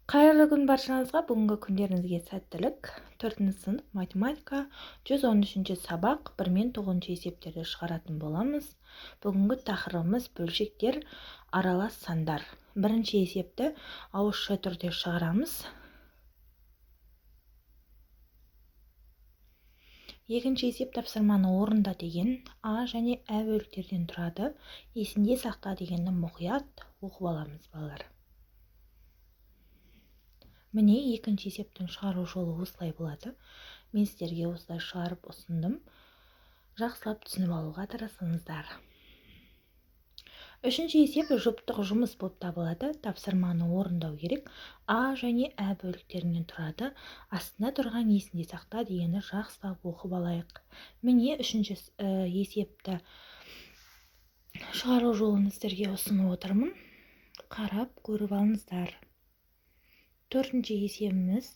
Қайырлы күн баршаңызға. Бүгінгі күндеріңізге сәттілік. 4 сынып математика 113 сабақ 1 мен 9 есептерді шығаратын боламыз. Бүгінгі тақырыбымыз бөлшектер, аралас сандар. Бірінші есепті ауызша түрде шығарамыз. Екінші есеп тапсырманы орында деген А және Ә бөліктерден тұрады. Есінде сақта дегенді мұқият оқып аламыз балалар. Міне екінші есептің шығару жолы осылай болады. Мен сіздерге осылай шығарып ұсындым. Жақсылап түсініп алуға тырысыңыздар. Үшінші есеп жұптық жұмыс болып табылады. Тапсырманы орындау керек. А және Ә бөліктерінен тұрады. Астында тұрған есінде сақта дегенді жақсылап оқып алайық. Міне үшінші есепті шығару жолын сіздерге ұсынып отырмын. Қарап көріп алыңыздар. Төртінші есебіміз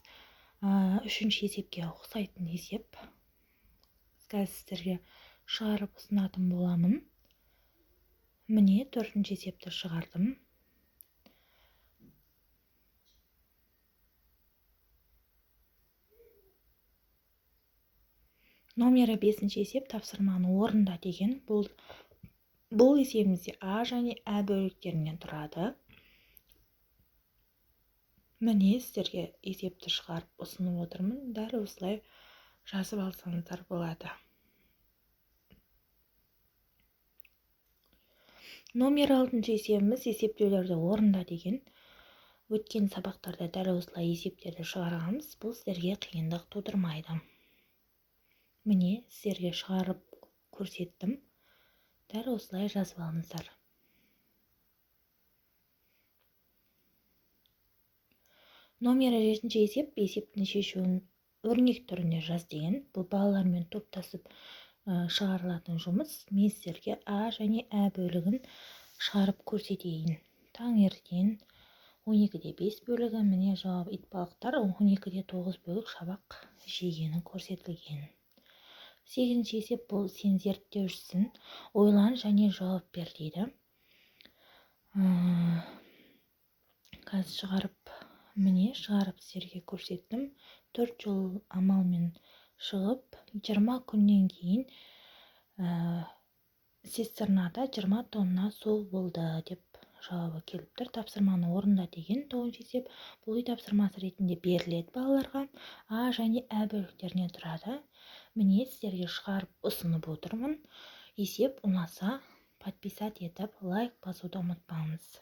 үшінші есепке ұқсайтын есеп. Қазір сіздерге шығарып ұсынатын боламын. Міне төртінші есепті шығардым. Номері 5-ші есеп тапсырманы орында деген. Бұл есебімізде А және Ә бөліктерінен тұрады. Міне сіздерге есепті шығарып ұсынып отырмын. Дәл осылай жазып алсаңыздар болады. Номер 6-ші есебіміз есептеулерді орында деген. Өткен сабақтарда дәл осылай есептерді шығарғанбыз. Бұл сіздерге қиындық тудырмайды. Міне сіздерге шығарып көрсеттім. Дәл осылай жазып алыңыздар. Номері 7-ші есеп, есептің шешуін өрнек түрінде жаз деген. Бұл балалармен топтасып шығарылатын жұмыс. Мен сіздерге А және Ә бөлігін шығарып көрсетейін. Таңертең 12-де 5 бөлігі, міне жауап итбалықтар, 12-де 9 бөлік шабақ жегені көрсетілген. 8-ші есеп, бұл сен зерттеушісің, ойлан және жауап бер дейді. Қазір шығарып сіздерге көрсеттім. 4 жол амалмен шығып, 20 күннен кейін цистернада 20 тонна су болды деп жауабы келіп тұр. Тапсырманы орында деген 9-ші есеп. Бұл үй тапсырмасы ретінде беріледі балаларға. А және Ә бөліктерінен тұрады. Міне сіздерге шығарып ұсынып отырмын. Есеп ұнаса, подписать етіп, лайк басуды ұмытпаңыз.